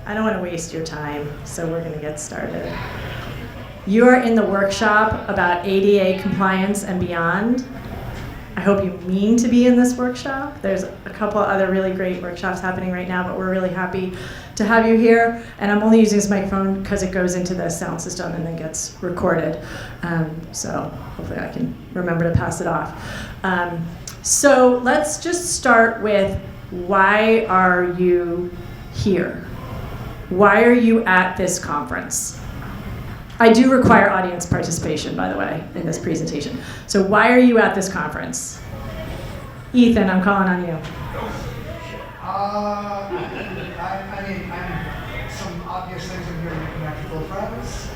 I don't want to waste your time, so we're going to get started. You are in the workshop about ADA compliance and beyond. I hope you mean to be in this workshop. There's a couple other really great workshops happening right now, but we're really happy to have you here. And I'm only using this microphone because it goes into the sound system and then gets recorded. So hopefully I can remember to pass it off. So let's just start with, why are you here? Why are you at this conference? I do require audience participation, by the way, in this presentation. So why are you at this conference? Ethan, I'm calling on you. Some obvious things in here to connect with old friends.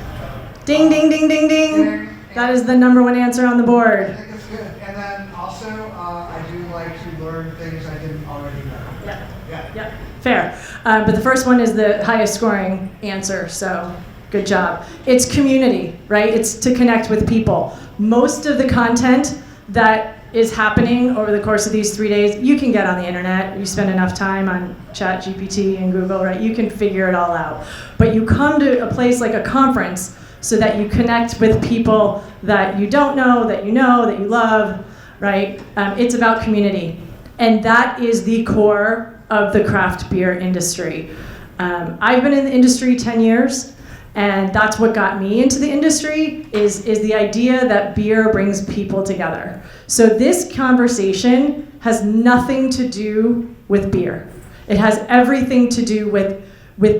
Ding, ding, ding, ding, ding. That is the #1 answer on the board. I think it's good. And then also, I do like to learn things I didn't already know. Yeah. Fair. But the first one is the highest scoring answer, so good job. It's community, right? It's to connect with people. Most of the content that is happening over the course of these 3 days, you can get on the internet. You spend enough time on ChatGPT and Google, right? You can figure it all out. But you come to a place like a conference so that you connect with people that you don't know, that you love, right? It's about community. And that is the core of the craft beer industry. I've been in the industry 10 years, and that's what got me into the industry, is the idea that beer brings people together. So this conversation has nothing to do with beer. It has everything to do with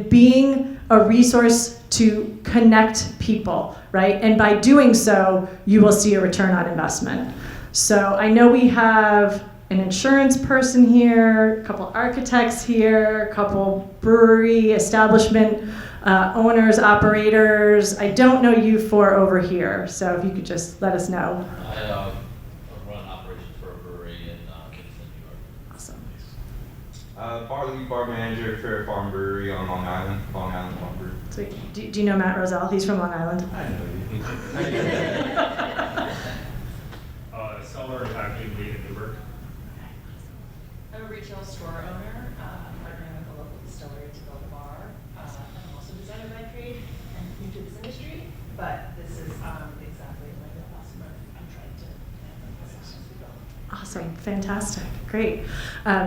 being a resource to connect people, right? And by doing so, you will see a return on investment. So I know we have an insurance person here, a couple architects here, a couple brewery establishment owners, operators. I don't know you four over here, so if you could just let us know. I run operations for a brewery in Kingston, New York. Awesome. Bar manager for a farm brewery on Long Island Farm Brewery. So do you know Matt Roselle? He's from Long Island. I know you. Seller and packaging lead in Newburgh. I'm a retail store owner, partnering with a local distillery to build a bar. I'm also a designer by trade and new to this industry, but this is exactly my wheelhouse. I'm trying to connect with this as we go. Awesome, fantastic, great.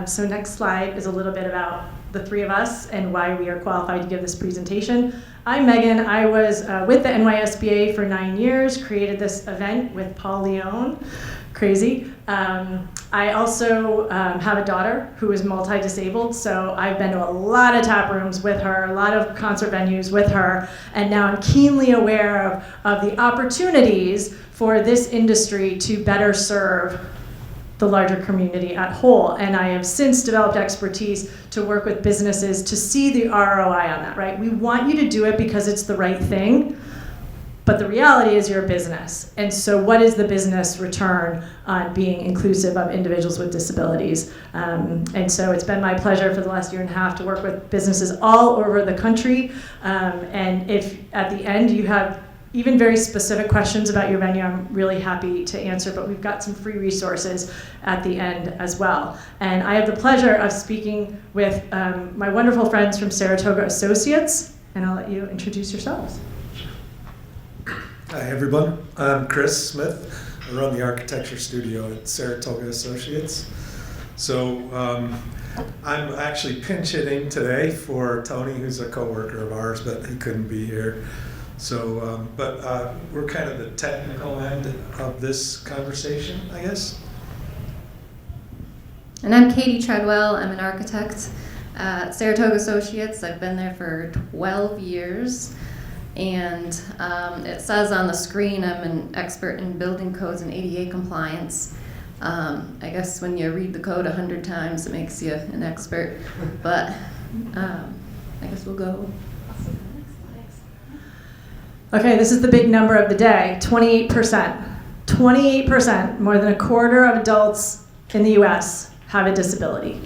So next slide is a little bit about the three of us and why we are qualified to give this presentation. I'm Megan. I was with the NYSBA for 9 years, created this event with Paul Leone. Crazy. I also have a daughter who is multi-disabled, so I've been to a lot of tap rooms with her, a lot of concert venues with her, and now I'm keenly aware of the opportunities for this industry to better serve the larger community at whole. And I have since developed expertise to work with businesses to see the ROI on that, right? We want you to do it because it's the right thing, but the reality is you're a business. And so what is the business return on being inclusive of individuals with disabilities? And so it's been my pleasure for the last 1.5 years to work with businesses all over the country. And if at the end you have even very specific questions about your venue, I'm really happy to answer, but we've got some free resources at the end as well. And I have the pleasure of speaking with my wonderful friends from Saratoga Associates, and I'll let you introduce yourselves. Hi everyone, I'm Chris Smith. I run the architecture studio at Saratoga Associates. So I'm actually pinch hitting today for Tony, who's a coworker of ours, but he couldn't be here. So, but we're kind of the technical end of this conversation, I guess. And I'm Katie Treadwell. I'm an architect at Saratoga Associates. I've been there for 12 years. And it says on the screen I'm an expert in building codes and ADA compliance. I guess when you read the code 100 times, it makes you an expert. But I guess we'll go. Okay, this is the big number of the day, 28%. 28%, more than a quarter of adults in the US have a disability.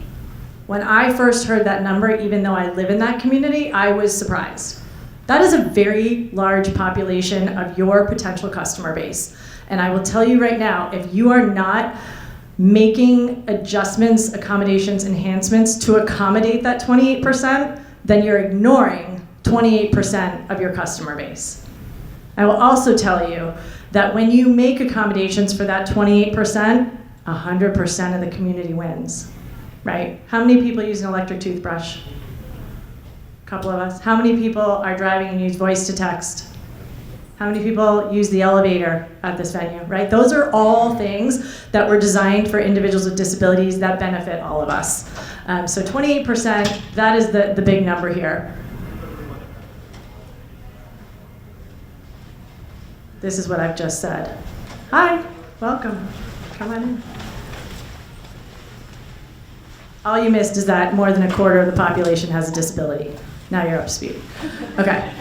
When I first heard that number, even though I live in that community, I was surprised. That is a very large population of your potential customer base. And I will tell you right now, if you are not making adjustments, accommodations, enhancements to accommodate that 28%, then you're ignoring 28% of your customer base. I will also tell you that when you make accommodations for that 28%, 100% of the community wins, right? How many people use an electric toothbrush? A couple of us. How many people are driving and use voice to text? How many people use the elevator at this venue, right? Those are all things that were designed for individuals with disabilities that benefit all of us. So 28%, that is the big number here. This is what I've just said. Hi, welcome. Come on in. All you missed is that more than a quarter of the population has a disability. Now you're up to speed. Okay.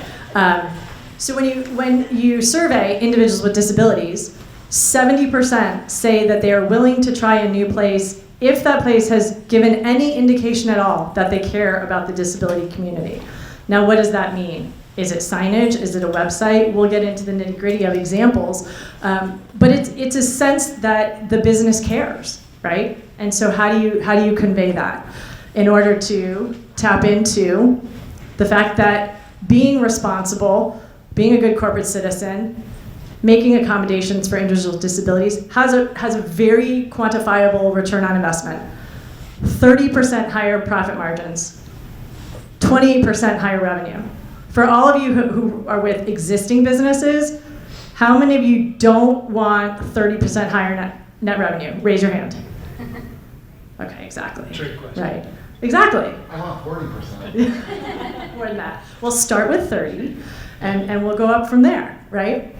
So when you survey individuals with disabilities, 70% say that they are willing to try a new place if that place has given any indication at all that they care about the disability community. Now, what does that mean? Is it signage? Is it a website? We'll get into the nitty-gritty of examples. But it's a sense that the business cares, right? And so how do you convey that in order to tap into the fact that being responsible, being a good corporate citizen, making accommodations for individuals with disabilities has a very quantifiable return on investment. 30% higher profit margins, 28% higher revenue. For all of you who are with existing businesses, how many of you don't want 30% higher net revenue? Raise your hand. Okay, exactly. Trick question. Right, exactly. I want 40%. More than that. We'll start with 30, and we'll go up from there, right?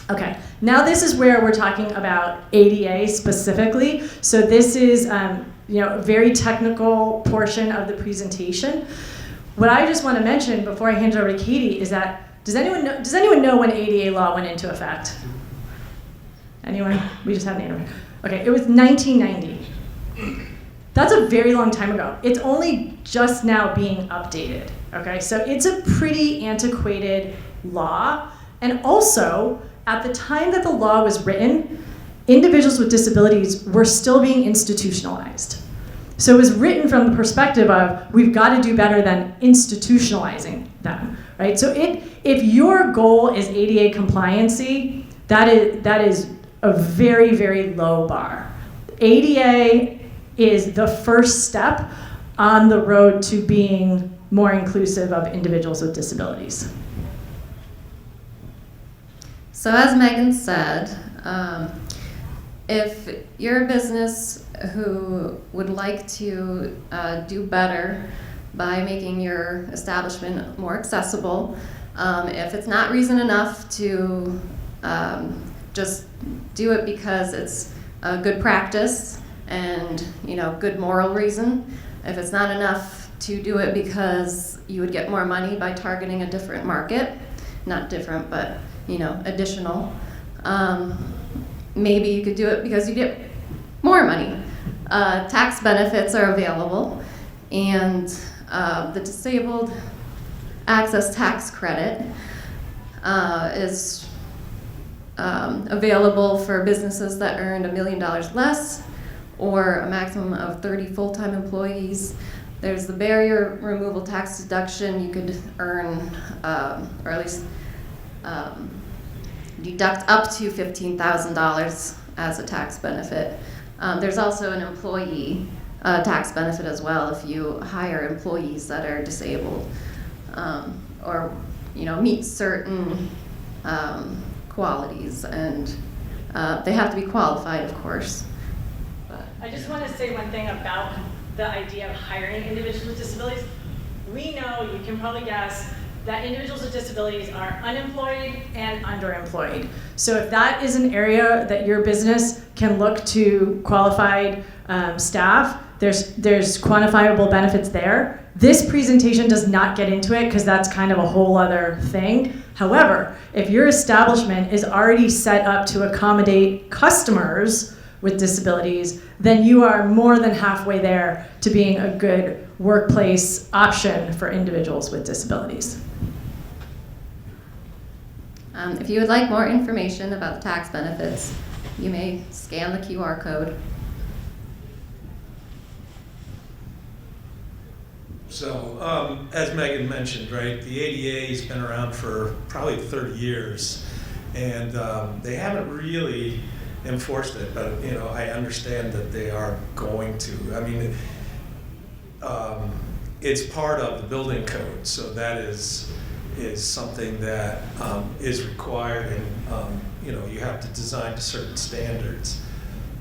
Okay, now this is where we're talking about ADA specifically. So this is a very technical portion of the presentation. What I just want to mention before I hand it over to Katie is that, does anyone know when ADA law went into effect? Anyone? We just had an interview. Okay, it was 1990. That's a very long time ago. It's only just now being updated, okay? So it's a pretty antiquated law. And also, at the time that the law was written, individuals with disabilities were still being institutionalized. So it was written from the perspective of, we've got to do better than institutionalizing them, right? So if your goal is ADA compliancy, that is a very, very low bar. ADA is the first step on the road to being more inclusive of individuals with disabilities. So as Megan said, if you're a business who would like to do better by making your establishment more accessible, if it's not reason enough to just do it because it's a good practice and good moral reason, if it's not enough to do it because you would get more money by targeting a different market, not different, but additional, maybe you could do it because you get more money. Tax benefits are available, and the disabled access tax credit is available for businesses that earned $1 million less or a maximum of 30 full-time employees. There's the barrier removal tax deduction. You could earn, or at least deduct up to $15,000 as a tax benefit. There's also an employee tax benefit as well if you hire employees that are disabled or meet certain qualities, and they have to be qualified, of course. I just want to say one thing about the idea of hiring individuals with disabilities. We know, you can probably guess, that individuals with disabilities are unemployed and underemployed. So if that is an area that your business can look to qualified staff, there's quantifiable benefits there. This presentation does not get into it because that's kind of a whole other thing. However, if your establishment is already set up to accommodate customers with disabilities, then you are more than halfway there to being a good workplace option for individuals with disabilities. If you would like more information about the tax benefits, you may scan the QR code. So, as Megan mentioned, right, the ADA has been around for probably 30 years, and they haven't really enforced it, but I understand that they are going to. I mean, it's part of the building code, so that is something that is required, and you have to design to certain standards.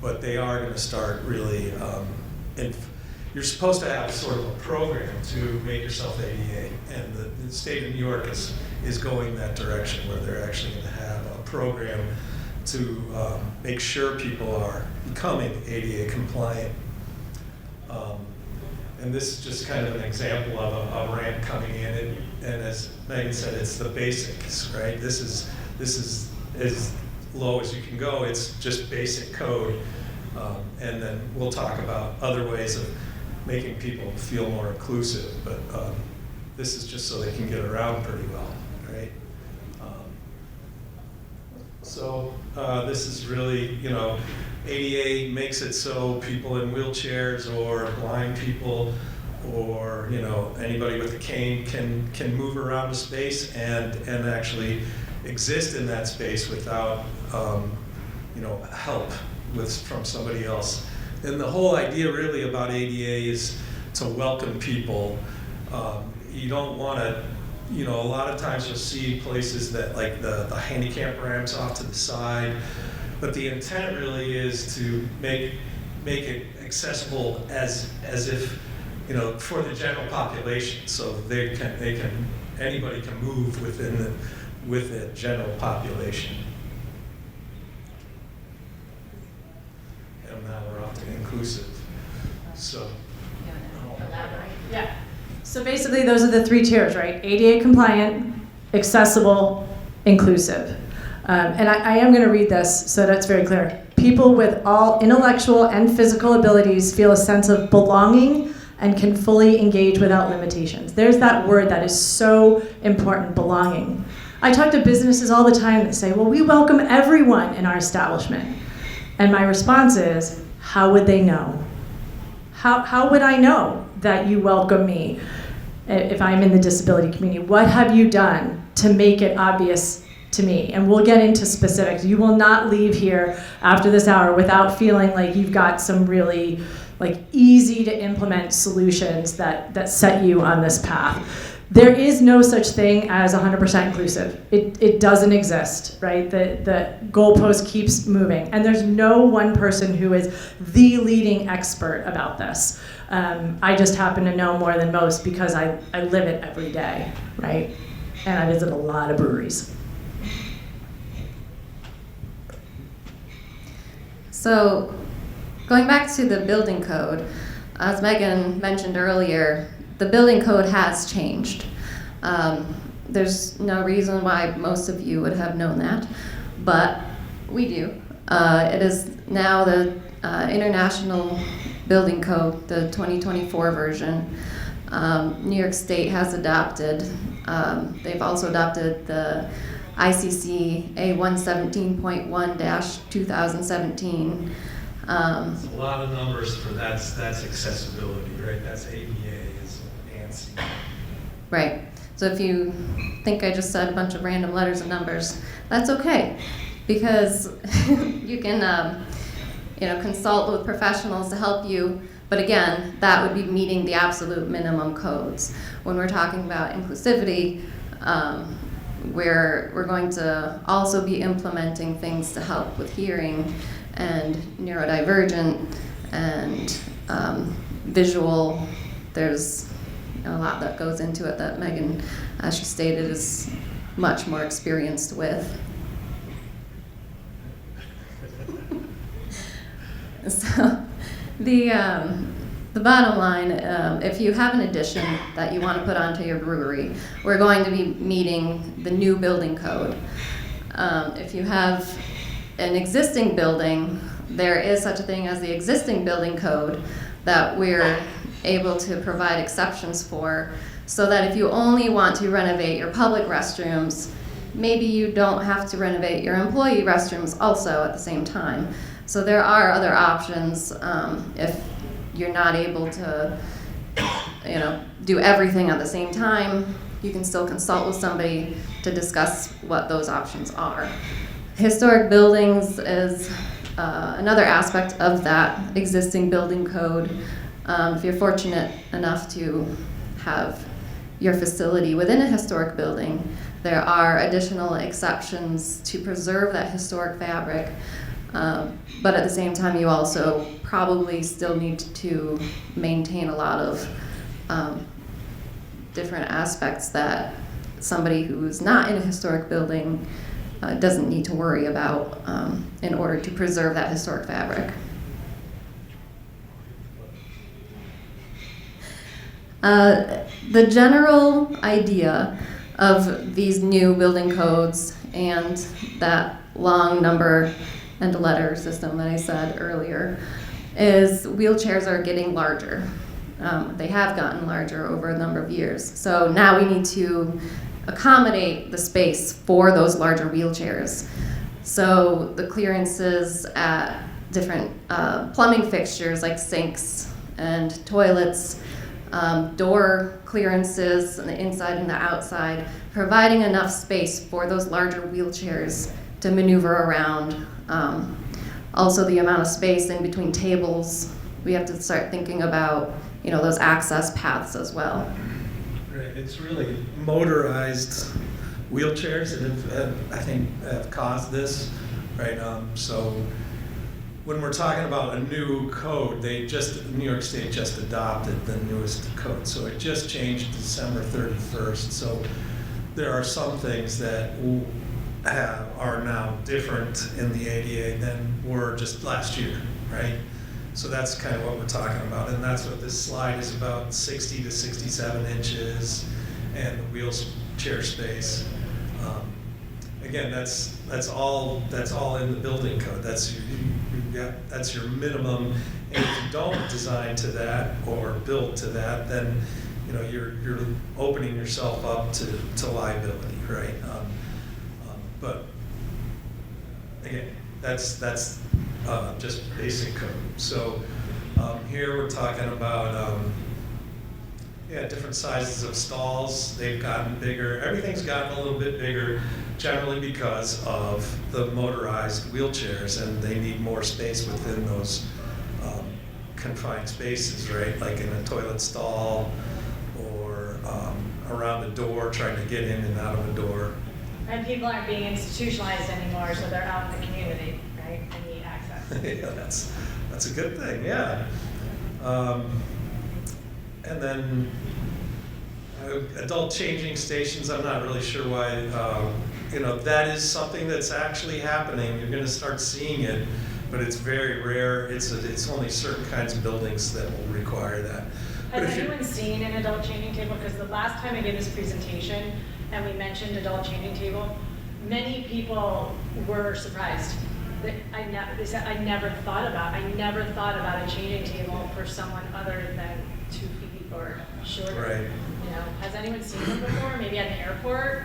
But they are going to start really. You're supposed to have sort of a program to make yourself ADA, and the state of New York is going that direction, where they're actually going to have a program to make sure people are becoming ADA compliant. And this is just kind of an example of a ramp coming in, and as Megan said, it's the basics, right? This is as low as you can go. It's just basic code, and then we'll talk about other ways of making people feel more inclusive, but this is just so they can get around pretty well, right? So this is really, ADA makes it so people in wheelchairs or blind people or anybody with a cane can move around the space and actually exist in that space without help from somebody else. And the whole idea really about ADA is to welcome people. You don't want to, a lot of times you'll see places that like the handicap ramps off to the side, but the intent really is to make it accessible as if, for the general population, so anybody can move with the general population. And now we're off to inclusive. So. Yeah. So basically, those are the three tiers, right? ADA compliant, accessible, inclusive. And I am going to read this so that's very clear. People with all intellectual and physical abilities feel a sense of belonging and can fully engage without limitations. There's that word that is so important, belonging. I talk to businesses all the time that say, well, we welcome everyone in our establishment. And my response is, how would they know? How would I know that you welcome me if I'm in the disability community? What have you done to make it obvious to me? And we'll get into specifics. You will not leave here after this hour without feeling like you've got some really easy to implement solutions that set you on this path. There is no such thing as 100% inclusive. It doesn't exist, right? The goalpost keeps moving. And there's no one person who is the leading expert about this. I just happen to know more than most because I live it every day, right? And I visit a lot of breweries. So, going back to the building code, as Megan mentioned earlier, the building code has changed. There's no reason why most of you would have known that, but we do. It is now the International Building Code, the 2024 version. New York State has adopted. They've also adopted the ICC A117.1-2017. It's a lot of numbers for that's accessibility, right? That's ADA is ANSI. Right. So if you think I just said a bunch of random letters and numbers, that's okay, because you can consult with professionals to help you. But again, that would be meeting the absolute minimum codes. When we're talking about inclusivity, we're going to also be implementing things to help with hearing and neurodivergent and visual. There's a lot that goes into it that Meghan, as she stated, is much more experienced with. So the bottom line, if you have an addition that you want to put onto your brewery, we're going to be meeting the new building code. If you have an existing building, there is such a thing as the existing building code that we're able to provide exceptions for, so that if you only want to renovate your public restrooms, maybe you don't have to renovate your employee restrooms also at the same time. So there are other options if you're not able to do everything at the same time, you can still consult with somebody to discuss what those options are. Historic buildings is another aspect of that existing building code. If you're fortunate enough to have your facility within a historic building, there are additional exceptions to preserve that historic fabric. But at the same time, you also probably still need to maintain a lot of different aspects that somebody who's not in a historic building doesn't need to worry about in order to preserve that historic fabric. The general idea of these new building codes and that long number and letter system that I said earlier is wheelchairs are getting larger. They have gotten larger over a number of years. So now we need to accommodate the space for those larger wheelchairs. So the clearances at different plumbing fixtures like sinks and toilets, door clearances on the inside and the outside, providing enough space for those larger wheelchairs to maneuver around. Also the amount of space in between tables, we have to start thinking about those access paths as well. Right, it's really motorized wheelchairs that have caused this, right? So when we're talking about a new code, New York State just adopted the newest code, so it just changed December 31st. So there are some things that are now different in the ADA than were just last year, right? So that's kind of what we're talking about, and that's what this slide is about: 60 to 67 inches, and the wheelchair space. Again, that's all in the building code. That's your minimum, and if you don't design to that or build to that, then you're opening yourself up to liability, right? But again, that's just basic code. So here we're talking about different sizes of stalls. They've gotten bigger. Everything's gotten a little bit bigger, generally because of the motorized wheelchairs, and they need more space within those confined spaces, right? Like in a toilet stall or around a door, trying to get in and out of a door. And people aren't being institutionalized anymore, so they're out in the community, right? And need access. Yeah, that's a good thing, yeah. And then adult changing stations, I'm not really sure why, that is something that's actually happening. You're gonna start seeing it, but it's very rare. It's only certain kinds of buildings that will require that. Has anyone seen an adult changing table? Because the last time I gave this presentation and we mentioned adult changing table, many people were surprised. They said, I never thought about a changing table for someone other than 2 feet or shorter. Right. Has anyone seen them before? Maybe at an airport?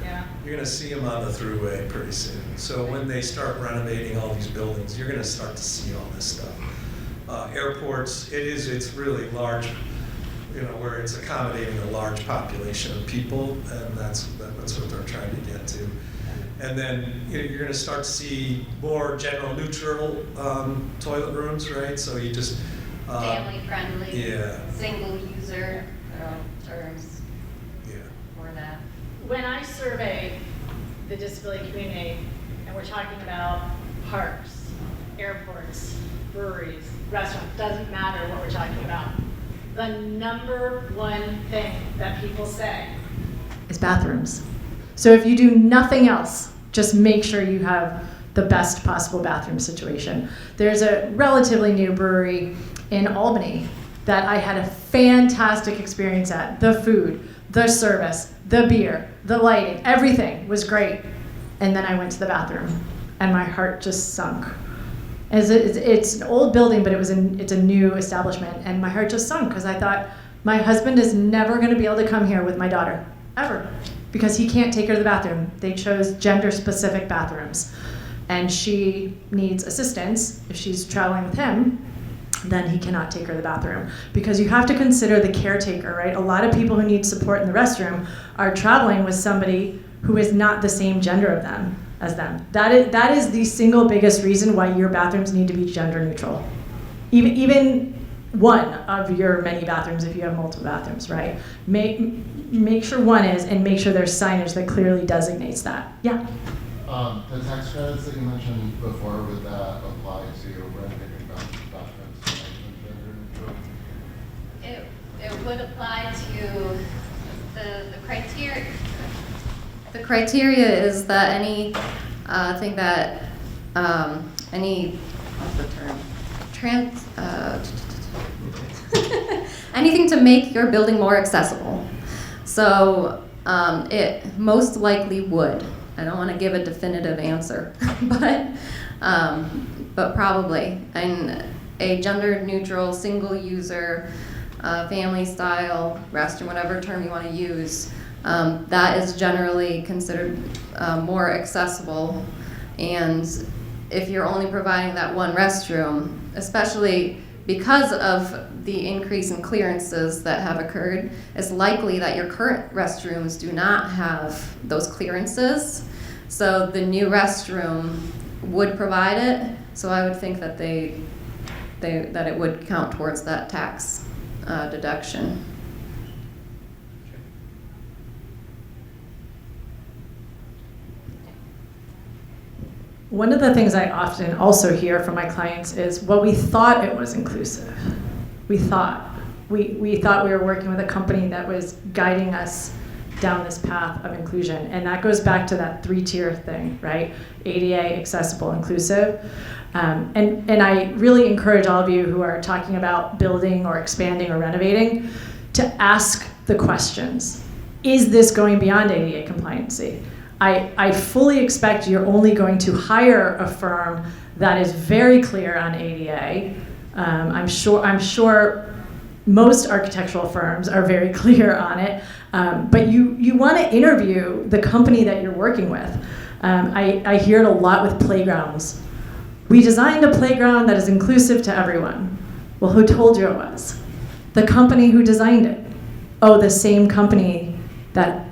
Yeah. You're going to see them on the thruway pretty soon. So when they start renovating all these buildings, you're going to start to see all this stuff. Airports, it's really large, where it's accommodating a large population of people, and that's what they're trying to get to. And then you're going to start to see more general neutral toilet rooms, right? So you just Family friendly, yeah, single user terms yeah. for that. When I survey the disability community, and we're talking about parks, airports, breweries, restaurants, doesn't matter what we're talking about, the number one thing that people say is bathrooms. So if you do nothing else, just make sure you have the best possible bathroom situation. There's a relatively new brewery in Albany that I had a fantastic experience at. The food, the service, the beer, the lighting, everything was great. And then I went to the bathroom and my heart just sunk. It's an old building, but it's a new establishment, and my heart just sunk because I thought, my husband is never going to be able to come here with my daughter, ever, because he can't take her to the bathroom. They chose gender-specific bathrooms, and she needs assistance if she's traveling with him. then he cannot take her to the bathroom. Because you have to consider the caretaker, right? A lot of people who need support in the restroom are traveling with somebody who is not the same gender of them as them. That is the single biggest reason why your bathrooms need to be gender neutral. Even one of your many bathrooms, if you have multiple bathrooms, right? Make sure one is, and make sure there's signage that clearly designates that. Yeah? The tax credits that you mentioned before, would that apply to renovating bathrooms? It would apply to the criteria. The criteria is that any thing that any what's the term? Anything to make your building more accessible. So it most likely would. I don't want to give a definitive answer, but probably. And a gender-neutral, single-user, family-style restroom, whatever term you want to use, that is generally considered more accessible. And if you're only providing that one restroom, especially because of the increase in clearances that have occurred, it's likely that your current restrooms do not have those clearances. So the new restroom would provide it. So I would think that that it would count towards that tax deduction. One of the things I often also hear from my clients is, well, we thought it was inclusive. We thought we were working with a company that was guiding us down this path of inclusion. And that goes back to that 3-tier thing, right? ADA, accessible, inclusive. And I really encourage all of you who are talking about building or expanding or renovating to ask the questions. Is this going beyond ADA compliancy? I fully expect you're only going to hire a firm that is very clear on ADA. I'm sure most architectural firms are very clear on it, but you want to interview the company that you're working with. I hear it a lot with playgrounds. We designed a playground that is inclusive to everyone. Well, who told you it was? The company who designed it. Oh, the same company that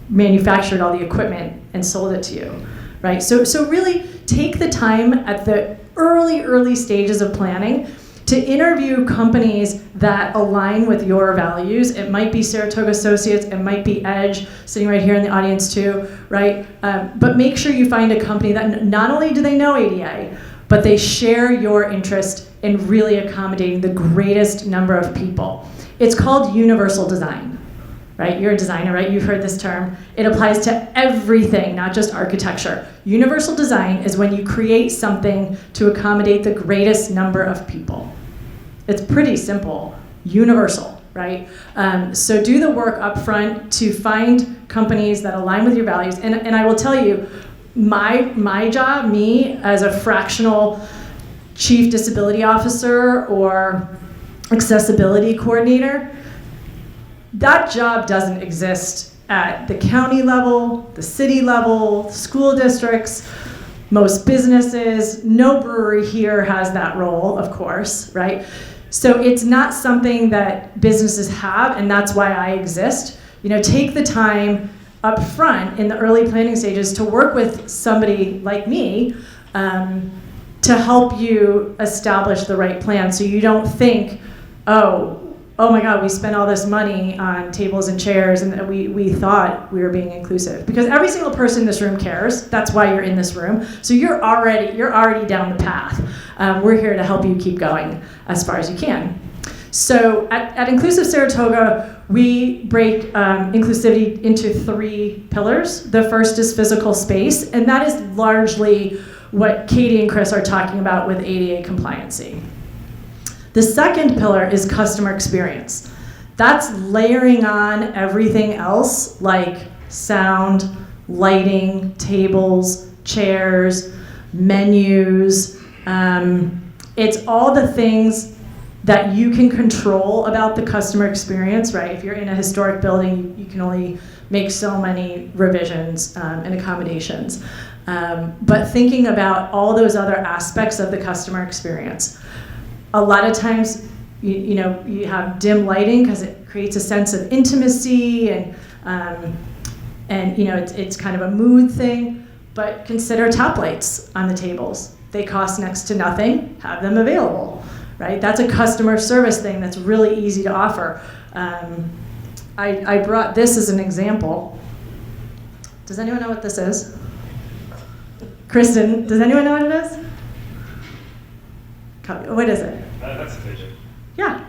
manufactured all the equipment and sold it to you, right? So really take the time at the early stages of planning to interview companies that align with your values. It might be Saratoga Associates, it might be Edge, sitting right here in the audience too, right? But make sure you find a company that not only do they know ADA, but they share your interest in really accommodating the greatest number of people. It's called universal design. Right? You're a designer, right? You've heard this term. It applies to everything, not just architecture. Universal design is when you create something to accommodate the greatest number of people. It's pretty simple, universal, right? So do the work up front to find companies that align with your values. And I will tell you, my job, me as a fractional chief disability officer or accessibility coordinator, that job doesn't exist at the county level, the city level, school districts, most businesses. No brewery here has that role, of course, right? So it's not something that businesses have, and that's why I exist. Take the time up front in the early planning stages to work with somebody like me to help you establish the right plan, so you don't think, oh my God, we spent all this money on tables and chairs and we thought we were being inclusive. Because every single person in this room cares. That's why you're in this room. So you're already down the path. We're here to help you keep going as far as you can. So at Inclusive Saratoga, we break inclusivity into 3 pillars. The first is physical space, and that is largely what Katie and Chris are talking about with ADA compliancy. The second pillar is customer experience. That's layering on everything else like sound, lighting, tables, chairs, menus. It's all the things that you can control about the customer experience, right? If you're in a historic building, you can only make so many revisions and accommodations. But thinking about all those other aspects of the customer experience. A lot of times, you know, you have dim lighting because it creates a sense of intimacy and you know, it's kind of a mood thing. But consider top lights on the tables. They cost next to nothing. Have them available, right? That's a customer service thing that's really easy to offer. I brought this as an example. Does anyone know what this is? Kristen, does anyone know what it is? What is it? That's a fidget. Yeah,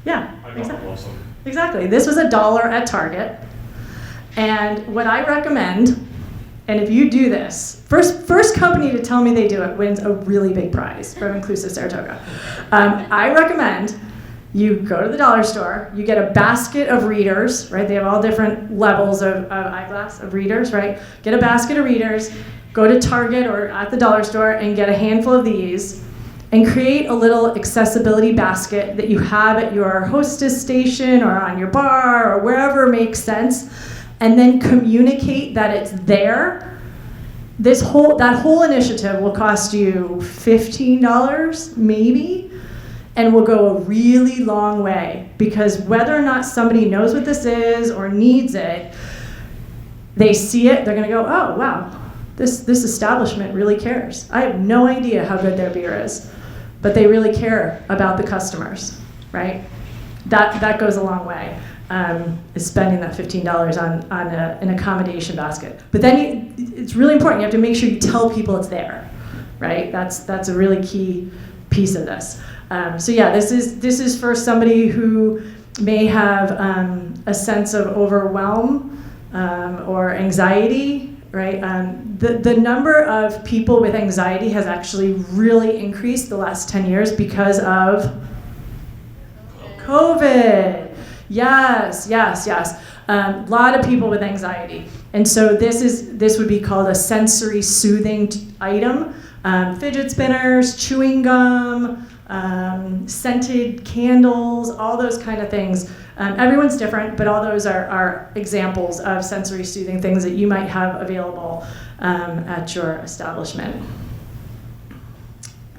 yeah, I got exactly. also. Exactly. This was $1 at Target. And what I recommend, and if you do this, first company to tell me they do it wins a really big prize from Inclusive Saratoga. I recommend you go to the dollar store, you get a basket of readers, right? They have all different levels of eyeglass, of readers, right? Get a basket of readers, go to Target or at the dollar store and get a handful of these and create a little accessibility basket that you have at your hostess station or on your bar or wherever makes sense, and then communicate that it's there. That whole initiative will cost you $15 maybe, and will go a really long way, because whether or not somebody knows what this is or needs it, they see it, they're gonna go, oh wow, this establishment really cares. I have no idea how good their beer is, but they really care about the customers, right? That goes a long way, is spending that $15 on an accommodation basket. But then it's really important, you have to make sure you tell people it's there, right? That's a really key piece of this. So yeah, this is for somebody who may have a sense of overwhelm or anxiety, right? The number of people with anxiety has actually really increased the last 10 years because of COVID. Yes. A lot of people with anxiety. And so this would be called a sensory soothing item. Fidget spinners, chewing gum, scented candles, all those kind of things. Everyone's different, but all those are examples of sensory soothing things that you might have available at your establishment.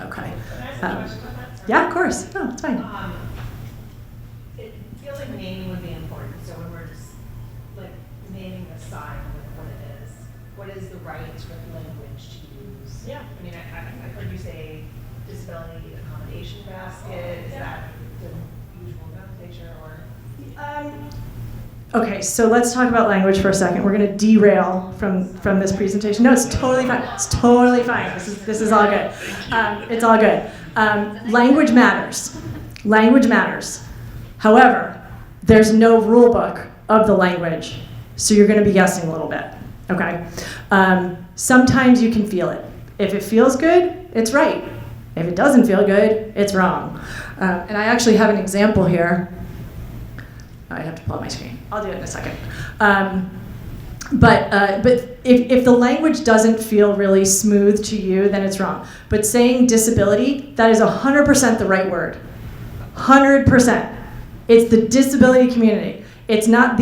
Okay. Can I ask a question about that? Sorry. Yeah, of course. No, it's fine. It feels like naming would be important. So when we're just like naming the sign, what it is, what is the right sort of language to use? Yeah. I mean, I heard you say disability accommodation basket. Is that the usual nomenclature or? Okay, so let's talk about language for a second. We're going to derail from this presentation. No, it's totally fine. It's totally fine. This is all good. It's all good. Language matters. Language matters. However, there's no rule book of the language, so you're going to be guessing a little bit. Okay. Sometimes you can feel it. If it feels good, it's right. If it doesn't feel good, it's wrong. And I actually have an example here. I have to pull up my screen. I'll do it in a second. But if the language doesn't feel really smooth to you, then it's wrong. But saying disability, that is 100% the right word. 100%. It's the disability community. It's not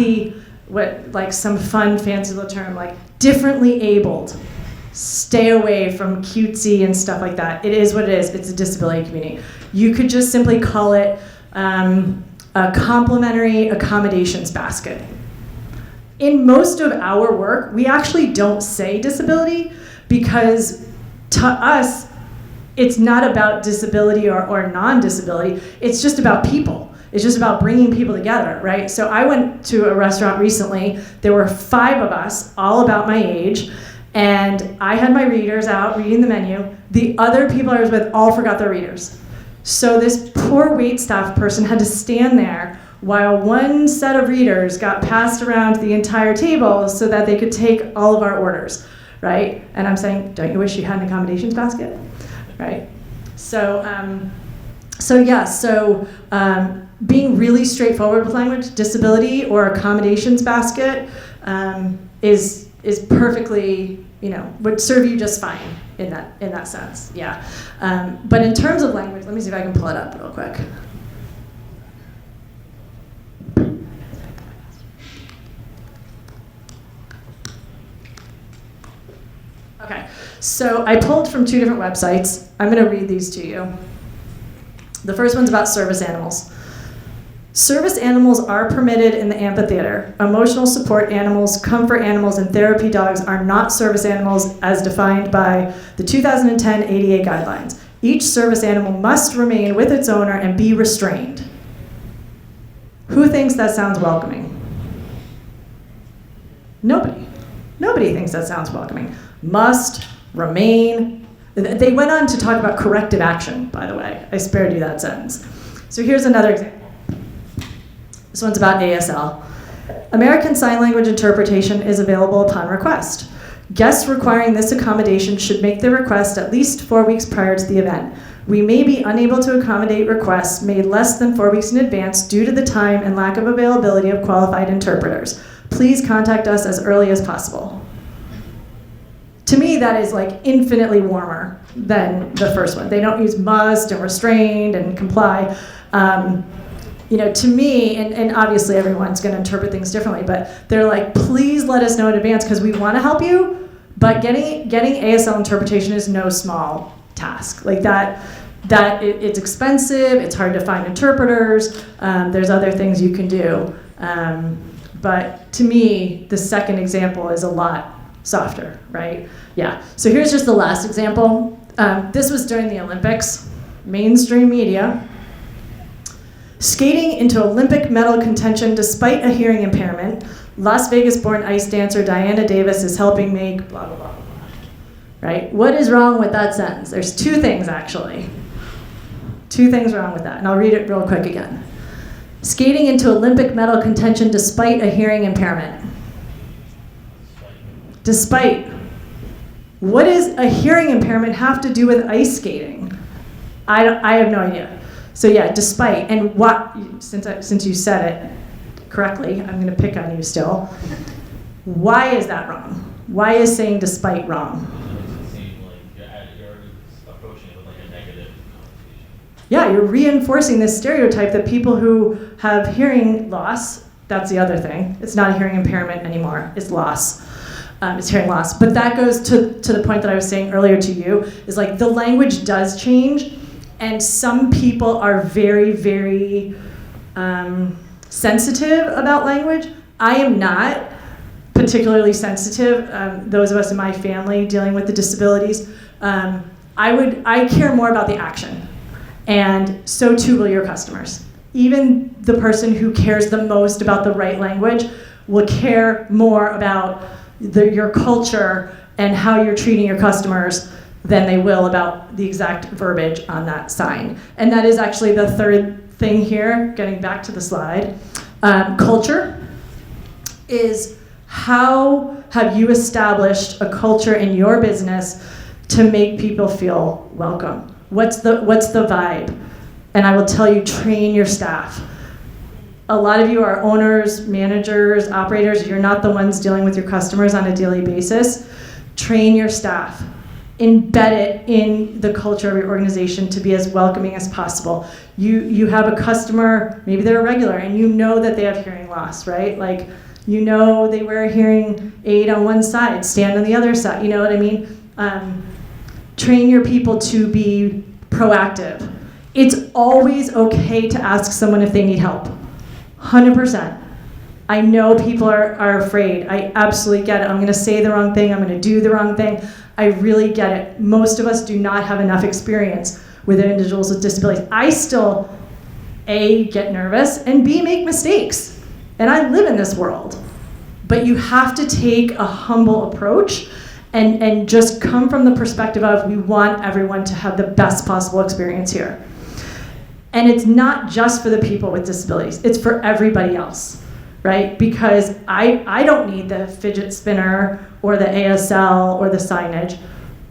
like some fun fancy little term like differently abled. Stay away from cutesy and stuff like that. It is what it is. It's a disability community. You could just simply call it a complementary accommodations basket. In most of our work, we actually don't say disability because to us, it's not about disability or non-disability. It's just about people. It's just about bringing people together, right? So I went to a restaurant recently. There were 5 of us, all about my age, and I had my readers out reading the menu. The other people I was with all forgot their readers. So this poor waitstaff person had to stand there while one set of readers got passed around the entire table so that they could take all of our orders, right? And I'm saying, don't you wish you had an accommodations basket, right? So being really straightforward with language, disability or accommodations basket is perfectly, would serve you just fine in that sense, yeah. But in terms of language, let me see if I can pull it up real quick. Okay, so I pulled from 2 different websites. I'm going to read these to you. The first one's about service animals. Service animals are permitted in the amphitheater. Emotional support animals, comfort animals, and therapy dogs are not service animals as defined by the 2010 ADA guidelines. Each service animal must remain with its owner and be restrained. Who thinks that sounds welcoming? Nobody. Nobody thinks that sounds welcoming. Must, remain. They went on to talk about corrective action, by the way. I spared you that sentence. So here's another example. This one's about ASL. American Sign Language interpretation is available upon request. Guests requiring this accommodation should make the request at least 4 weeks prior to the event. We may be unable to accommodate requests made less than 4 weeks in advance due to the time and lack of availability of qualified interpreters. Please contact us as early as possible. To me, that is like infinitely warmer than the first one. They don't use must and restrained and comply. To me, and obviously everyone's going to interpret things differently, but they're like, please let us know in advance because we want to help you, but getting ASL interpretation is no small task. Like it's expensive, it's hard to find interpreters, there's other things you can do. But to me, the second example is a lot softer, right? Yeah, so here's just the last example. This was during the Olympics, mainstream media. Skating into Olympic medal contention despite a hearing impairment, Las Vegas-born ice dancer Diana Davis is helping make blah, blah, blah, blah. Right? What is wrong with that sentence? There's two things, actually. Two things wrong with that, and I'll read it real quick again. Skating into Olympic medal contention despite a hearing impairment. Despite. What does a hearing impairment have to do with ice skating? I have no idea. So yeah, despite, and what, since you said it correctly, I'm going to pick on you still. Why is that wrong? Why is saying despite wrong? It makes it seem like you're approaching it with like a negative connotation. Yeah, you're reinforcing this stereotype that people who have hearing loss, that's the other thing. It's not a hearing impairment anymore, it's loss. It's hearing loss. But that goes to the point that I was saying earlier to you, is like the language does change. And some people are very, very sensitive about language. I am not particularly sensitive. Those of us in my family dealing with the disabilities, I care more about the action. And so too will your customers. Even the person who cares the most about the right language will care more about your culture and how you're treating your customers than they will about the exact verbiage on that sign. And that is actually the third thing here, getting back to the slide. Culture is how have you established a culture in your business to make people feel welcome? What's the vibe? And I will tell you, train your staff. A lot of you are owners, managers, operators. You're not the ones dealing with your customers on a daily basis. Train your staff. Embed it in the culture of your organization to be as welcoming as possible. You have a customer, maybe they're a regular, and you know that they have hearing loss, right? Like, you know they wear a hearing aid on one side, stand on the other side, you know what I mean? Train your people to be proactive. It's always okay to ask someone if they need help, 100%. I know people are afraid. I absolutely get it. I'm gonna say the wrong thing, I'm gonna do the wrong thing. I really get it. Most of us do not have enough experience with individuals with disabilities. I still, A, get nervous, and B, make mistakes. And I live in this world. But you have to take a humble approach and just come from the perspective of we want everyone to have the best possible experience here. And it's not just for the people with disabilities, it's for everybody else, right? Because I don't need the fidget spinner or the ASL or the signage,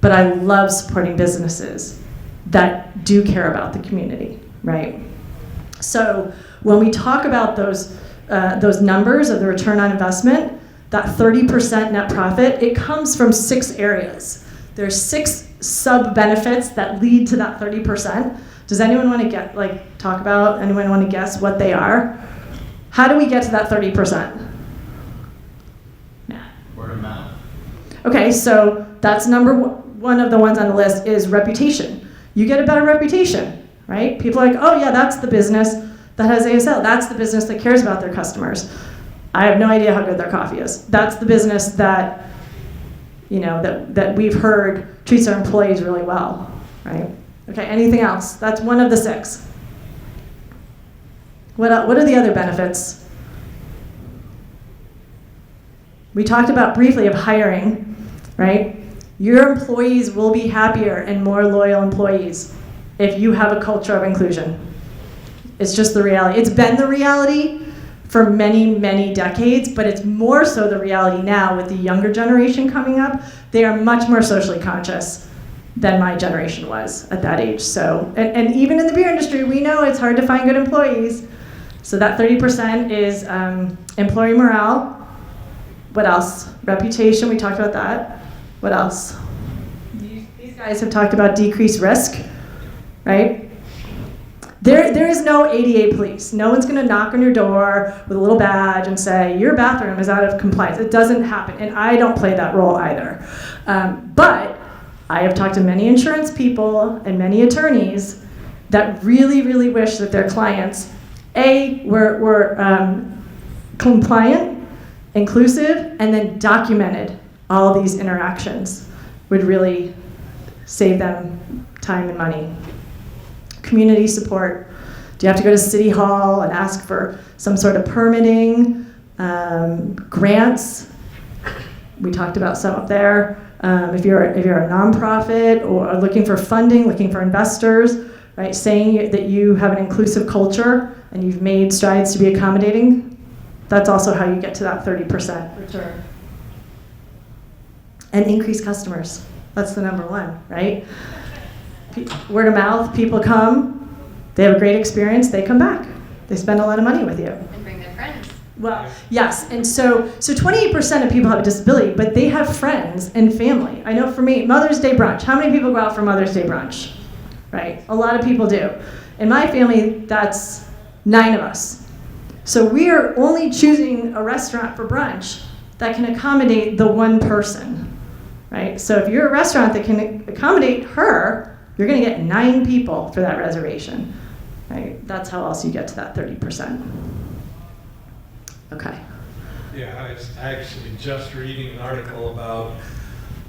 but I love supporting businesses that do care about the community, right? So when we talk about those numbers of the return on investment, that 30% net profit, it comes from 6 areas. There's 6 sub-benefits that lead to that 30%. Does anyone want to anyone want to guess what they are? How do we get to that 30%? Word of mouth. Okay, so that's number one of the ones on the list is reputation. You get a better reputation. right? People are like, oh yeah, that's the business that has ASL. That's the business that cares about their customers. I have no idea how good their coffee is. That's the business that, you know, that we've heard treats our employees really well, right? Okay, anything else? That's one of the 6. What are the other benefits? We talked about briefly of hiring, right? Your employees will be happier and more loyal employees if you have a culture of inclusion. It's just the reality. It's been the reality for many, many decades, but it's more so the reality now with the younger generation coming up. They are much more socially conscious than my generation was at that age. So, and even in the beer industry, we know it's hard to find good employees. So that 30% is employee morale. What else? Reputation, we talked about that. What else? These guys have talked about decreased risk, right? There is no ADA police. No one's gonna knock on your door with a little badge and say, your bathroom is out of compliance. It doesn't happen, and I don't play that role either. But I have talked to many insurance people and many attorneys that really, really wish that their clients, A, were compliant, inclusive, and then documented all these interactions would really save them time and money. Community support. Do you have to go to City Hall and ask for some sort of permitting? Grants. We talked about some up there. If you're a nonprofit or looking for funding, looking for investors, right? Saying that you have an inclusive culture and you've made strides to be accommodating, that's also how you get to that 30% return. And increase customers. That's the number one, right? Word of mouth, people come, they have a great experience, they come back. They spend a lot of money with you. And bring their friends. Well, yes, and so 28% of people have a disability, but they have friends and family. I know for me, Mother's Day brunch. How many people go out for Mother's Day brunch? Right, a lot of people do. In my family, that's 9 of us. So we are only choosing a restaurant for brunch that can accommodate the one person, right? So if you're a restaurant that can accommodate her, you're gonna get 9 people for that reservation, right? That's how else you get to that 30%. Okay. Yeah, I was actually just reading an article about,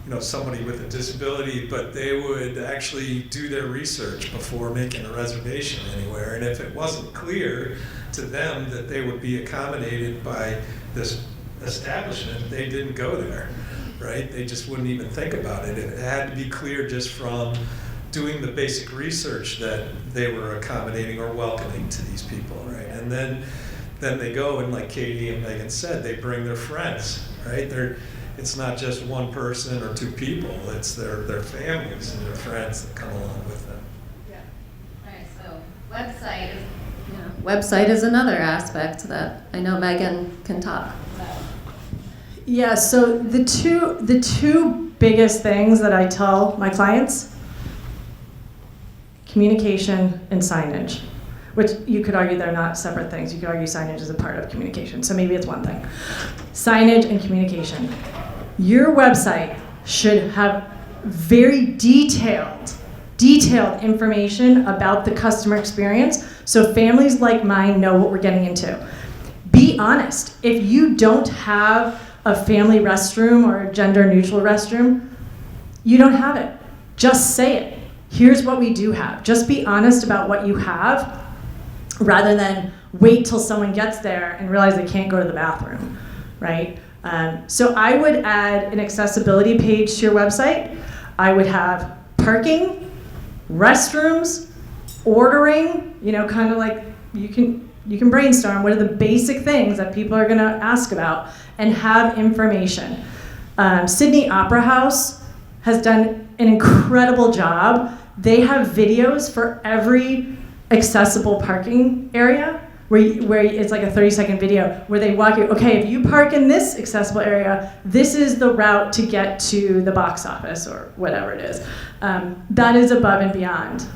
you know, somebody with a disability, but they would actually do their research before making a reservation anywhere. And if it wasn't clear to them that they would be accommodated by this establishment, they didn't go there, right? They just wouldn't even think about it. It had to be clear just from doing the basic research that they were accommodating or welcoming to these people, right? And then they go and, like Katie and Megan said, they bring their friends, right? It's not just one person or 2 people, it's their families and their friends that come along with them. Yeah. All right, so website is another aspect that I know Megan can talk about. Yeah, so the two biggest things that I tell my clients, communication and signage, which you could argue they're not separate things. You could argue signage is a part of communication, so maybe it's one thing. Signage and communication. Your website should have very detailed information about the customer experience so families like mine know what we're getting into. Be honest. If you don't have a family restroom or a gender-neutral restroom, you don't have it. Just say it. Here's what we do have. Just be honest about what you have rather than wait till someone gets there and realize they can't go to the bathroom, right? So I would add an accessibility page to your website. I would have parking, restrooms, ordering, you know, kind of like you can brainstorm what are the basic things that people are gonna ask about and have information. Sydney Opera House has done an incredible job. They have videos for every accessible parking area where it's like a 30-second video where they walk you, okay, if you park in this accessible area, this is the route to get to the box office or whatever it is. That is above and beyond.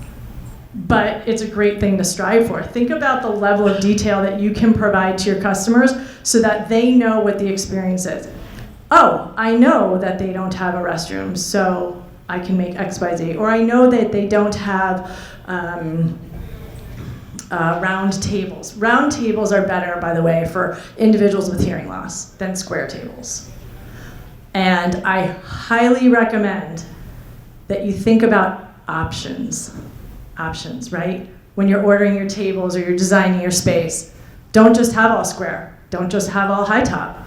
But it's a great thing to strive for. Think about the level of detail that you can provide to your customers so that they know what the experience is. Oh, I know that they don't have a restroom, so I can make X, Y, Z. Or I know that they don't have round tables. Round tables are better, by the way, for individuals with hearing loss than square tables. And I highly recommend that you think about options. Options, right? When you're ordering your tables or you're designing your space, don't just have all square. Don't just have all high top.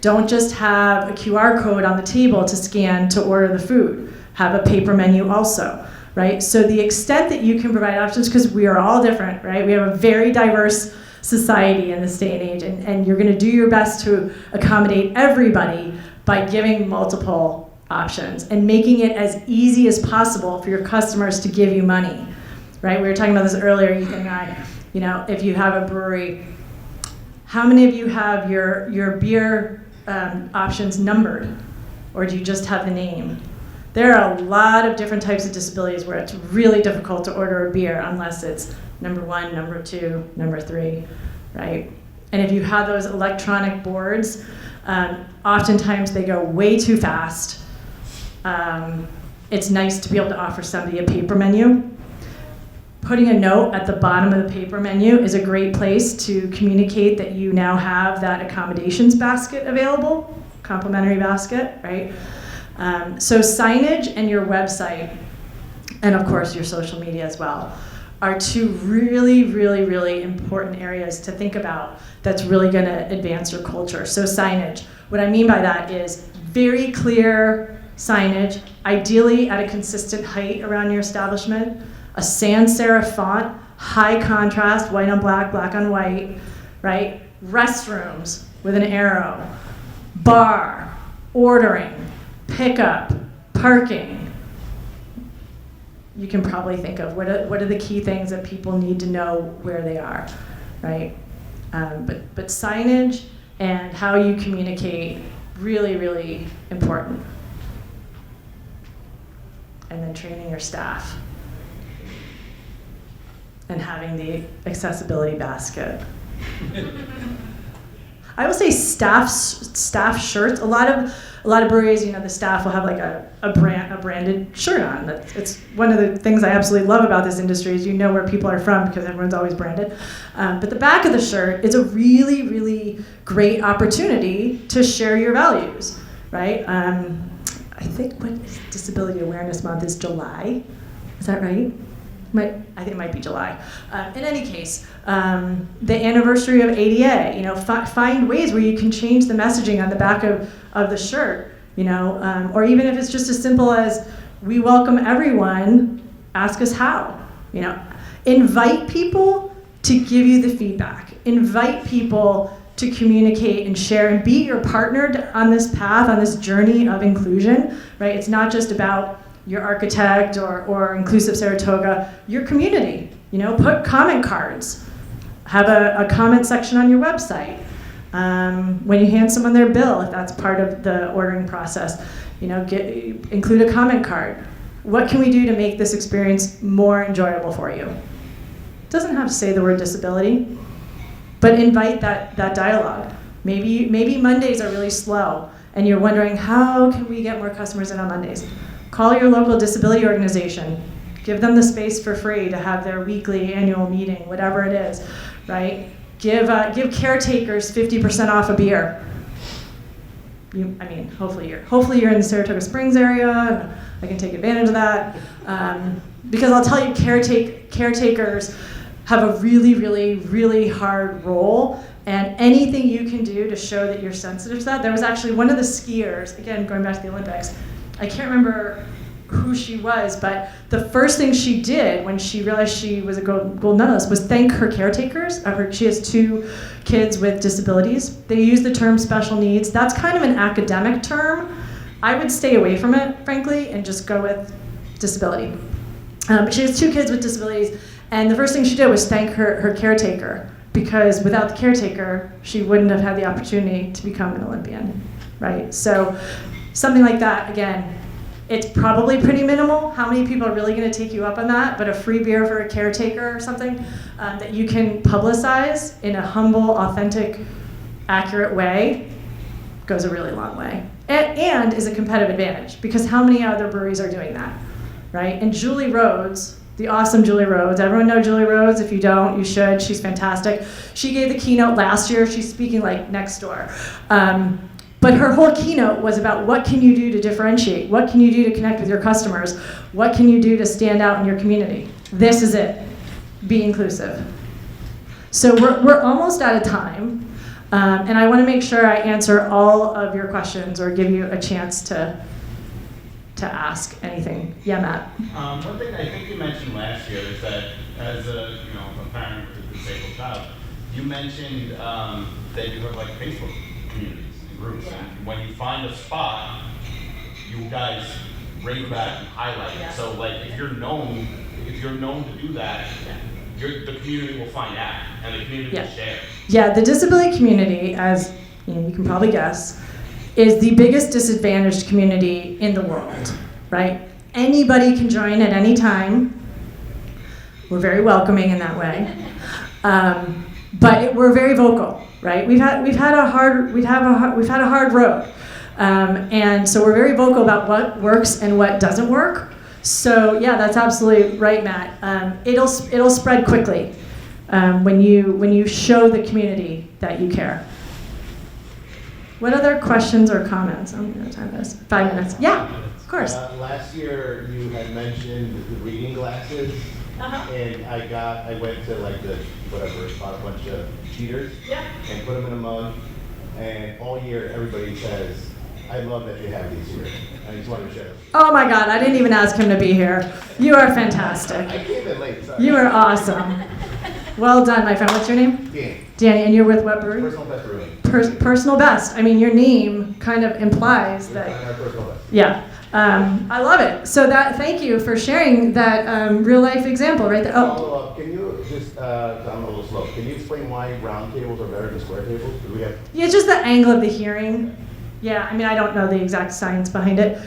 Don't just have a QR code on the table to scan to order the food. Have a paper menu also, right? So the extent that you can provide options, because we are all different, right? We have a very diverse society in this day and age, and you're gonna do your best to accommodate everybody by giving multiple options and making it as easy as possible for your customers to give you money, right? We were talking about this earlier, Ethan and I. You know, if you have a brewery, how many of you have your beer options numbered, or do you just have the name? There are a lot of different types of disabilities where it's really difficult to order a beer unless it's number 1, number 2, number 3, right? And if you have those electronic boards, oftentimes they go way too fast. It's nice to be able to offer somebody a paper menu. Putting a note at the bottom of the paper menu is a great place to communicate that you now have that accommodations basket available, complimentary basket, right? So signage and your website, and of course your social media as well, are 2 really, really, really important areas to think about that's really gonna advance your culture. So signage, what I mean by that is very clear signage, ideally at a consistent height around your establishment, a sans serif font, high contrast, white on black, black on white, right? Restrooms with an arrow, bar, ordering, pickup, parking. You can probably think of what are the key things that people need to know where they are, right? But signage and how you communicate, really, really important. And then training your staff. And having the accessibility basket. I will say staff shirts. A lot of breweries, you know, the staff will have like a branded shirt on. It's one of the things I absolutely love about this industry is you know where people are from because everyone's always branded. But the back of the shirt is a really, really great opportunity to share your values, right? I think what is Disability Awareness Month is July. Is that right? I think it might be July. In any case, the anniversary of ADA, you know, find ways where you can change the messaging on the back of the shirt, you know, or even if it's just as simple as, we welcome everyone, ask us how, you know. Invite people to give you the feedback. Invite people to communicate and share and be your partner on this path, on this journey of inclusion, right? It's not just about your architect or Inclusive Saratoga, your community. You know, put comment cards. Have a comment section on your website. When you hand someone their bill, if that's part of the ordering process, you know, include a comment card. What can we do to make this experience more enjoyable for you? It doesn't have to say the word disability, but invite that dialogue. Maybe Mondays are really slow, and you're wondering, how can we get more customers in on Mondays? Call your local disability organization. Give them the space for free to have their weekly, annual meeting, whatever it is, right? Give caretakers 50% off a beer. Hopefully you're in the Saratoga Springs area, and I can take advantage of that. Because I'll tell you, caretakers have a really, really, really hard role, and anything you can do to show that you're sensitive to that. There was actually one of the skiers, again, going back to the Olympics, I can't remember who she was, but the first thing she did when she realized she was a gold medalist was thank her caretakers. She has 2 kids with disabilities. They use the term special needs. That's kind of an academic term. I would stay away from it, frankly, and just go with disability. But she has 2 kids with disabilities, and the first thing she did was thank her caretaker, because without the caretaker, she wouldn't have had the opportunity to become an Olympian, right? So something like that, again, it's probably pretty minimal. How many people are really gonna take you up on that? But a free beer for a caretaker or something that you can publicize in a humble, authentic, accurate way goes a really long way. And is a competitive advantage, because how many other breweries are doing that, right? And Julie Rhodes, the awesome Julie Rhodes. Everyone know Julie Rhodes? If you don't, you should. She's fantastic. She gave the keynote last year. She's speaking like next door. But her whole keynote was about what can you do to differentiate? What can you do to connect with your customers? What can you do to stand out in your community? This is it. Be inclusive. So we're almost out of time. And I want to make sure I answer all of your questions or give you a chance to ask anything. Yeah, Matt. One thing I think you mentioned last year is that as a parent with a disabled child, you mentioned that you have like Facebook communities and groups, and when you find a spot, you guys rate back and highlight it. So like if you're known to do that, the community will find out and the community will share. Yeah, the disability community, as you can probably guess, is the biggest disadvantaged community in the world, right? Anybody can join at any time. We're very welcoming in that way, but we're very vocal, right? We've had a hard road, and so we're very vocal about what works and what doesn't work. So yeah, that's absolutely right, Matt. It'll spread quickly when you show the community that you care. What other questions or comments? I'm going to time this. 5 minutes. Yeah, of course. Last year you had mentioned the reading glasses, and I went to like bought a bunch of cheaters and put them in a mug, and all year everybody says, I love that you have these here. I just wanted to share them. Oh my God, I didn't even ask him to be here. You are fantastic. I came in late, sorry. You are awesome. Well done, my friend. What's your name? Danny. Danny, and you're with what brewery? Personal Best Brewing. Personal Best. I mean, your name kind of implies that. Our Personal Best. Yeah. I love it. So thank you for sharing that real life example right there. Oh. Follow up, can you just, I'm a little slow, can you explain why round tables are better than square tables? Do we have? Yeah, just the angle of the hearing. Yeah, I mean, I don't know the exact science behind it,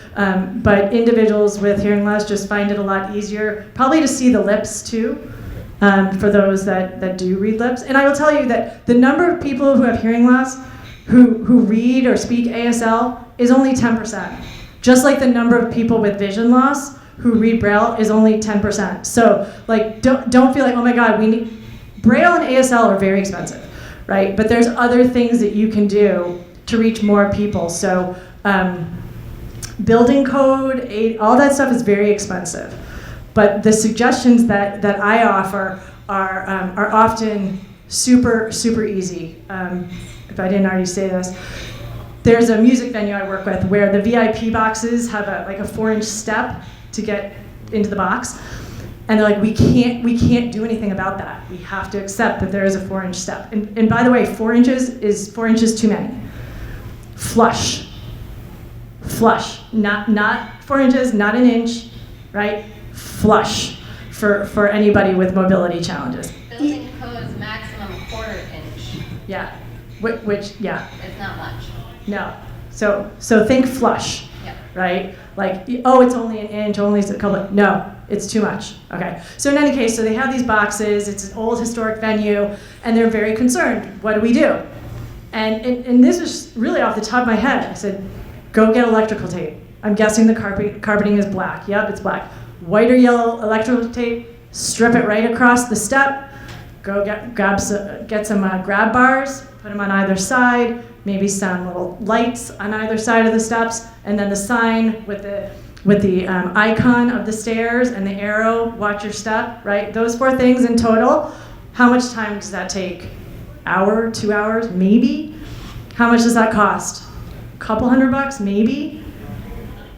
but individuals with hearing loss just find it a lot easier, probably to see the lips too, for those that do read lips. And I will tell you that the number of people who have hearing loss who read or speak ASL is only 10%. Just like the number of people with vision loss who read Braille is only 10%. So like, don't feel like, oh my God, Braille and ASL are very expensive, right? But there's other things that you can do to reach more people. So building code, all that stuff is very expensive. But the suggestions that I offer are often super, super easy. If I didn't already say this, there's a music venue I work with where the VIP boxes have a 4-inch step to get into the box. And they're like, we can't do anything about that. We have to accept that there is a 4-inch step. And by the way, 4 inches is 4 inches too many. Flush, not 4 inches, not an inch, right? Flush for anybody with mobility challenges. Building code's maximum 1/4 inch. Yeah, which yeah. It's not much. No, so think flush, right? Like, oh, it's only an inch, only a couple. No, it's too much. Okay. So in any case, so they have these boxes. It's an old historic venue, and they're very concerned. What do we do? And this was really off the top of my head. I said, go get electrical tape. I'm guessing the carpeting is black. Yep, it's black. White or yellow electrical tape. Strip it right across the step. Go get some grab bars. Put them on either side. Maybe some little lights on either side of the steps, and then the sign with the icon of the stairs and the arrow. Watch your step. Right. Those 4 things in total. How much time does that take? Hour, 2 hours, maybe? How much does that cost? A couple $100, maybe?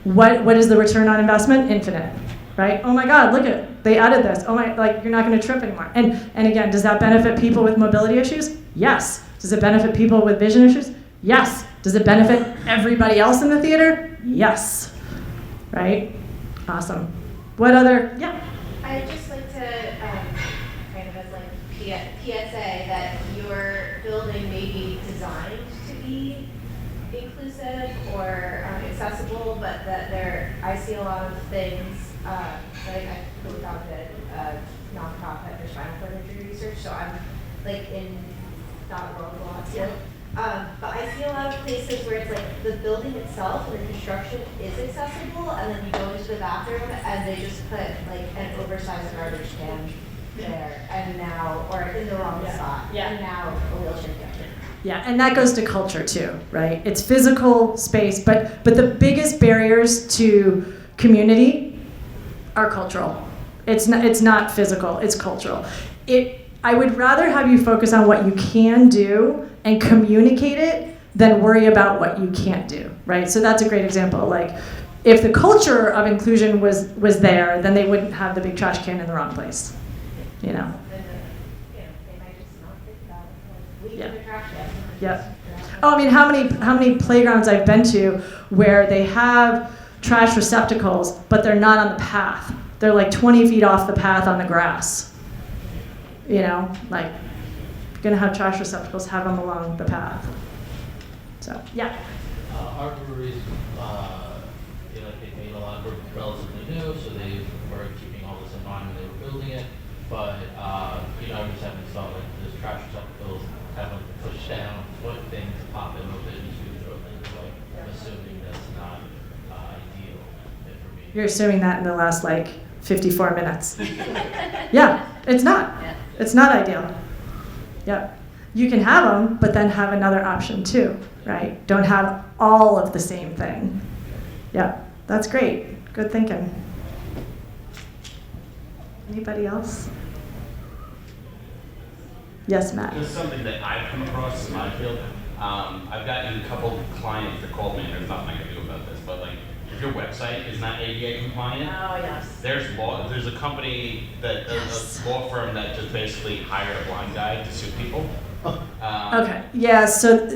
What is the return on investment? Infinite, right? Oh my God, look at, they added this. Oh my, like, you're not gonna trip anymore. And again, does that benefit people with mobility issues? Yes. Does it benefit people with vision issues? Yes. Does it benefit everybody else in the theater? Yes. Right? Awesome. What other, yeah? I'd just like to, kind of as like PSA, that your building may be designed to be inclusive or accessible, but that I see a lot of things, like I co-founded a nonprofit for spinal cord injury research, so I'm like in that world a lot too. But I see a lot of places where it's like the building itself and the construction is accessible, and then you go into the bathroom and they just put like an oversized garbage can there, and now, or in the wrong spot, and now a wheelchair can. Yeah, and that goes to culture too, right? It's physical space, but the biggest barriers to community are cultural. It's not physical, it's cultural. I would rather have you focus on what you can do and communicate it than worry about what you can't do, right? So that's a great example. Like, if the culture of inclusion was there, then they wouldn't have the big trash can in the wrong place, you know? They might just not think about it, leave Yeah. the trash can. Yep. Oh, I mean, how many playgrounds I've been to where they have trash receptacles, but they're not on the path. They're like 20 feet off the path on the grass. You know, like, if you're gonna have trash receptacles, have them along the path. So, yeah. Our breweries, they made a lot of relatively new, so they were keeping all this in mind when they were building it. But, I just haven't saw like this trash receptacles having to push down, put things, pop them open, to throw things away. I'm assuming that's not ideal for me. You're assuming that in the last, 54 minutes. Yeah, it's not. Yeah. It's not ideal. Yep. You can have them, but then have another option too, right? Don't have all of the same thing. Yep, that's great. Good thinking. Anybody else? Yes, Matt. Just something that I've come across in my field. I've gotten a couple clients that called me, and there's nothing I can do about this, but if your website is not ADA compliant, Oh, yes. there's a company that, a law firm that just basically hired a blind guy to sue people. Okay. Yeah. So,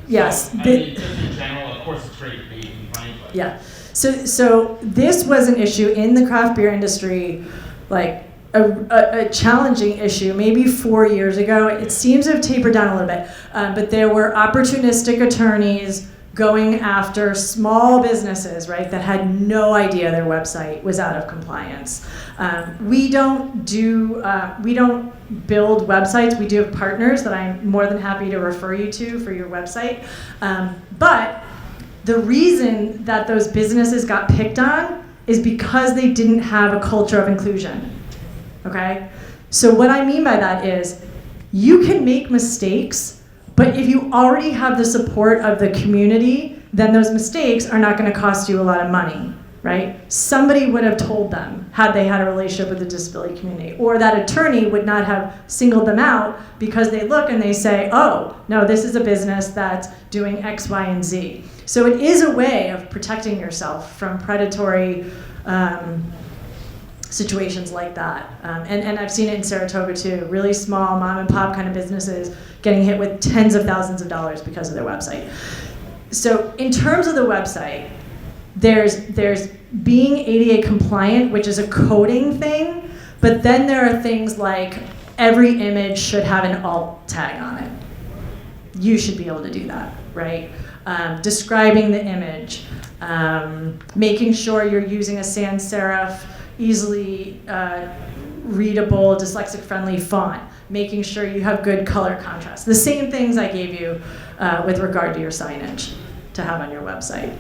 yes. So, I mean, just in general, of course, it's great to be compliant, but Yeah. So this was an issue in the craft beer industry, like a challenging issue maybe 4 years ago. It seems to have tapered down a little bit, but there were opportunistic attorneys going after small businesses, right, that had no idea their website was out of compliance. We don't build websites. We do have partners that I'm more than happy to refer you to for your website. But the reason that those businesses got picked on is because they didn't have a culture of inclusion, okay? So what I mean by that is you can make mistakes, but if you already have the support of the community, then those mistakes are not going to cost you a lot of money, right? Somebody would have told them had they had a relationship with the disability community, or that attorney would not have singled them out because they look and they say, oh, no, this is a business that's doing X, Y, and Z. So it is a way of protecting yourself from predatory situations like that. And I've seen it in Saratoga too, really small mom and pop kind of businesses getting hit with tens of thousands of dollars because of their website. So in terms of the website, there's being ADA compliant, which is a coding thing, but then there are things like every image should have an alt tag on it. You should be able to do that, right? Describing the image, making sure you're using a sans serif, easily readable, dyslexic-friendly font, making sure you have good color contrast. The same things I gave you with regard to your signage to have on your website.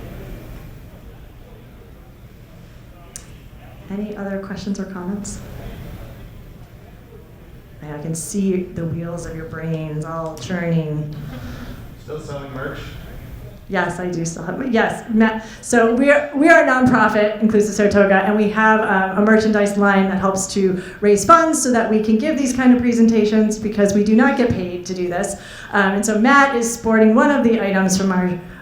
Any other questions or comments? I can see the wheels of your brains all churning. Still selling merch? Yes, I do still have. Yes, Matt. So we are a nonprofit, Inclusive Saratoga, and we have a merchandise line that helps to raise funds so that we can give these kind of presentations because we do not get paid to do this. And so Matt is sporting one of the items from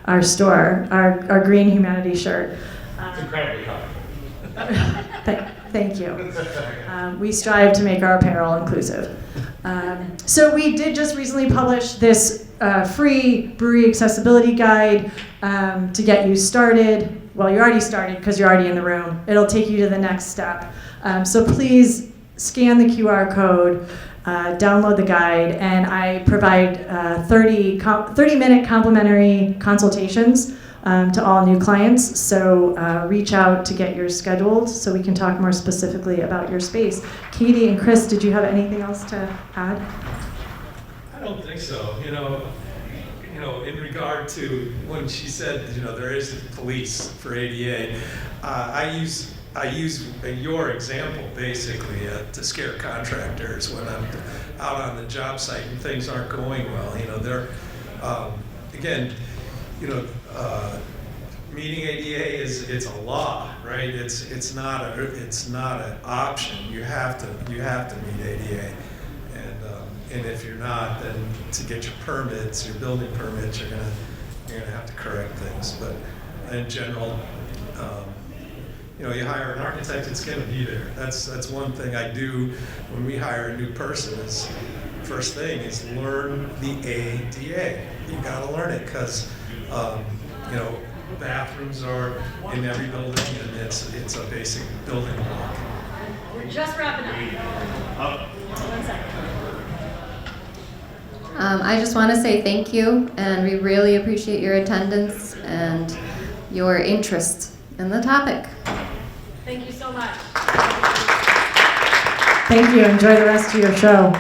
our store, our Green Humanity shirt. it's incredibly colorful. Thank you. We strive to make our apparel inclusive. So we did just recently publish this free brewery accessibility guide to get you started. Well, you already started because you're already in the room. It'll take you to the next step. So please scan the QR code, download the guide, and I provide 30-minute complimentary consultations to all new clients. So reach out to get yours scheduled so we can talk more specifically about your space. Katie and Chris, did you have anything else to add? I don't think so. You know, in regard to when she said, there is police for ADA, I use your example basically to scare contractors when I'm out on the job site and things aren't going well. They're again, meeting ADA it's a law, right? It's not an option. You have to meet ADA, and if you're not, then to get your permits, your building permits, you're gonna have to correct things. But in general, you hire an architect, it's gonna be there. That's one thing I do when we hire a new person. Is first thing is learn the ADA. You gotta learn it because bathrooms are in every building, and it's a basic building block. We're just wrapping up. 1 second. I just want to say thank you, and we really appreciate your attendance and your interest in the topic. Thank you so much. Thank you. Enjoy the rest of your show.